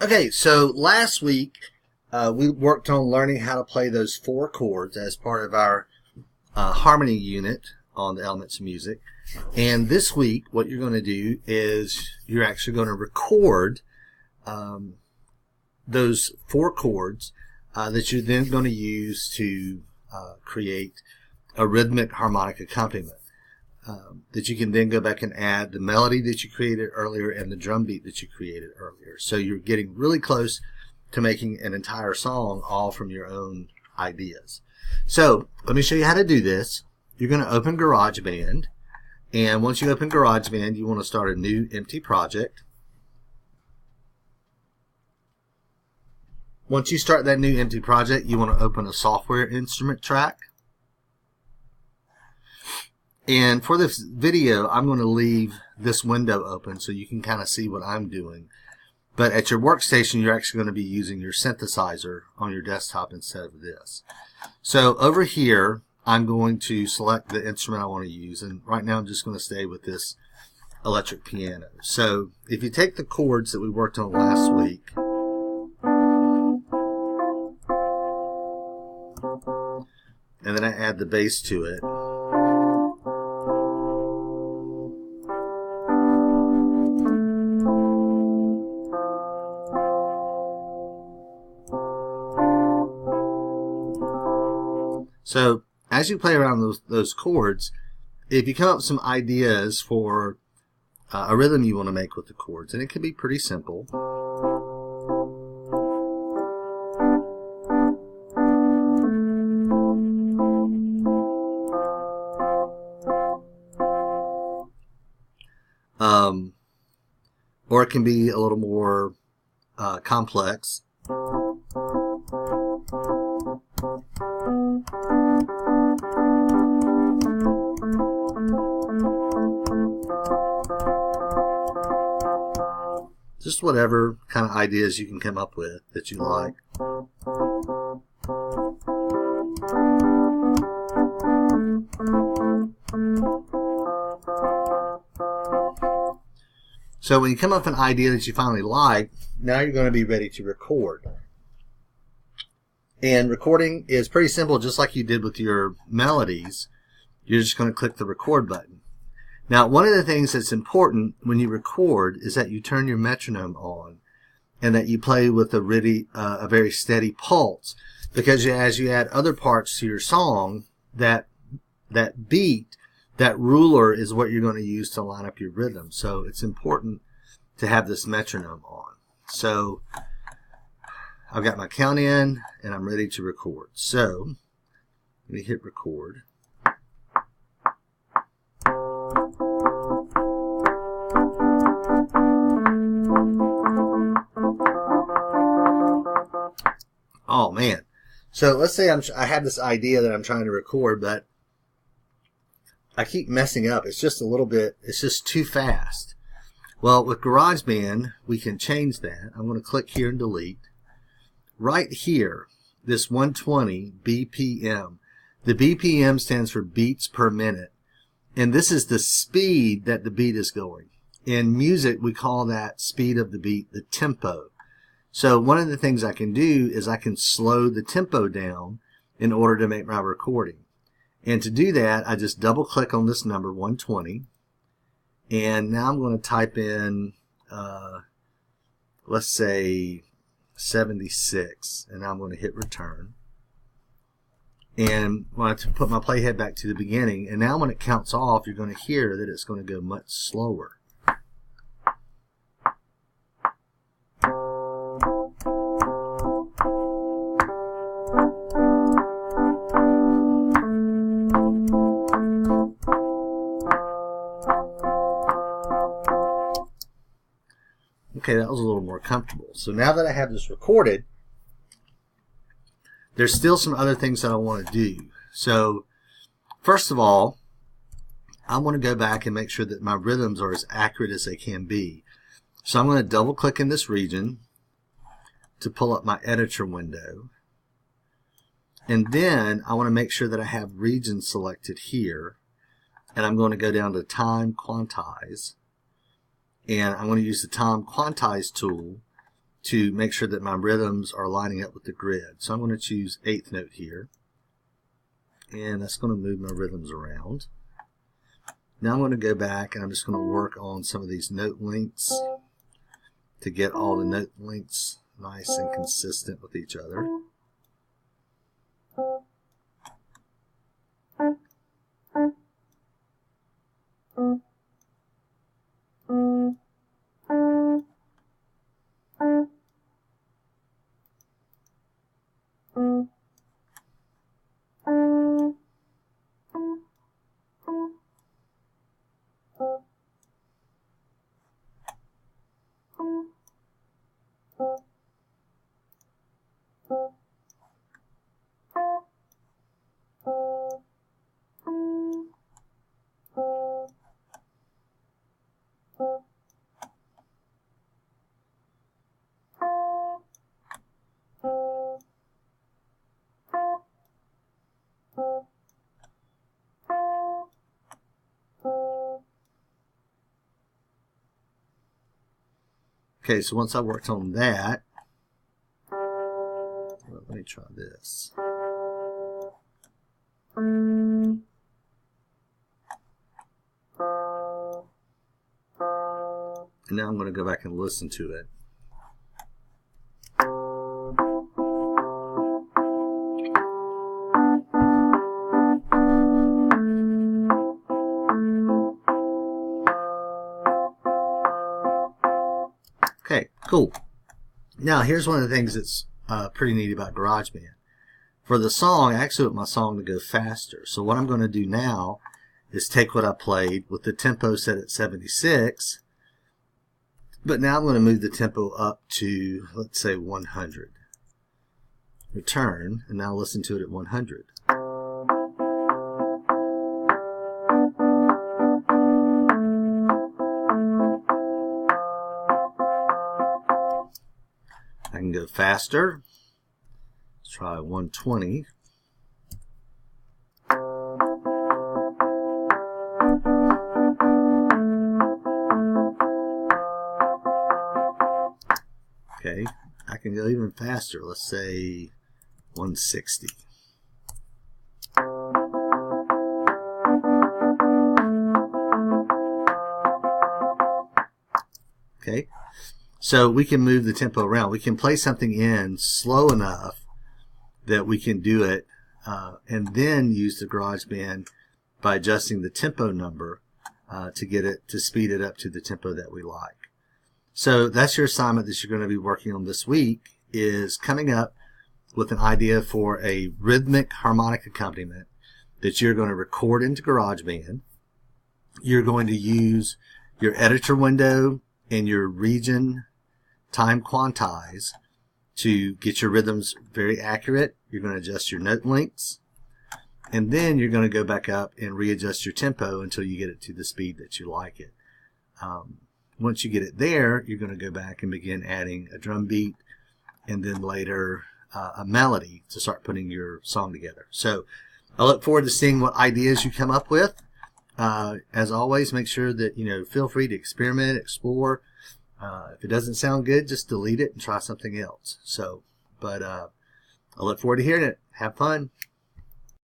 Okay, so last week we worked on learning how to play those 4 chords as part of our harmony unit on the Elements of Music. And this week, what you're going to do is you're actually going to record those 4 chords that you're then going to use to create a rhythmic harmonic accompaniment. That you can then go back and add the melody that you created earlier and the drum beat that you created earlier. So you're getting really close to making an entire song all from your own ideas. So let me show you how to do this. You're going to open GarageBand, and once you open GarageBand, you want to start a new empty project. Once you start that new empty project, you want to open a software instrument track. And for this video, I'm going to leave this window open so you can kind of see what I'm doing. But at your workstation, you're actually going to be using your synthesizer on your desktop instead of this. So over here, I'm going to select the instrument I want to use. And right now, I'm just going to stay with this electric piano. So if you take the chords that we worked on last week, and then I add the bass to it, so as you play around those chords, if you come up with some ideas for a rhythm you want to make with the chords, and it can be pretty simple. Or it can be a little more complex. Just whatever kind of ideas you can come up with that you like. So when you come up with an idea that you finally like, now you're going to be ready to record. And recording is pretty simple, just like you did with your melodies. You're just going to click the record button. Now, one of the things that's important when you record is that you turn your metronome on and that you play with a very steady pulse. Because as you add other parts to your song, that beat, that ruler is what you're going to use to line up your rhythm. So it's important to have this metronome on. So I've got my count in and I'm ready to record. So let me hit record. Oh man. So let's say I have this idea that I'm trying to record, but I keep messing up. It's just it's just too fast. Well, with GarageBand, we can change that. I'm going to click here and delete. Right here, this 120 BPM. The BPM stands for beats per minute. And this is the speed that the beat is going. In music, we call that speed of the beat the tempo. So one of the things I can do is I can slow the tempo down in order to make my recording. And to do that, I just double click on this number 120. And now I'm going to type in, let's say 76. And now I'm going to hit return. And when I put my playhead back to the beginning, and now when it counts off, you're going to hear that it's going to go much slower. Okay, that was a little more comfortable. So now that I have this recorded, there's still some other things that I want to do. So first of all, I want to go back and make sure that my rhythms are as accurate as they can be. So I'm going to double click in this region to pull up my editor window. And then I want to make sure that I have region selected here. And I'm going to go down to Time Quantize. And I'm going to use the Time Quantize tool to make sure that my rhythms are lining up with the grid. So I'm going to choose 8th note here, and that's going to move my rhythms around. Now I'm going to go back and I'm just going to work on some of these note lengths to get all the note lengths nice and consistent with each other. Okay, so once I worked on that, well, let me try this. And now I'm going to go back and listen to it. Okay, cool. Now here's one of the things that's pretty neat about GarageBand. For the song, I actually want my song to go faster. So what I'm going to do now is take what I played with the tempo set at 76, but now I'm going to move the tempo up to, let's say, 100. Return, and now listen to it at 100. I can go faster. Let's try 120. Okay, I can go even faster. Let's say 160. Okay, so we can move the tempo around. We can play something in slow enough that we can do it and then use the GarageBand by adjusting the tempo number to get it to speed it up to the tempo that we like. So that's your assignment that you're going to be working on this week, is coming up with an idea for a rhythmic harmonic accompaniment that you're going to record into GarageBand. You're going to use your editor window and your region time Quantize to get your rhythms very accurate. You're going to adjust your note lengths, and then you're going to go back up and readjust your tempo until you get it to the speed that you like it. Once you get it there, you're going to go back and begin adding a drum beat and then later a melody to start putting your song together. So I look forward to seeing what ideas you come up with. As always, make sure that, feel free to experiment, explore. If it doesn't sound good, just delete it and try something else. So, but I look forward to hearing it. Have fun.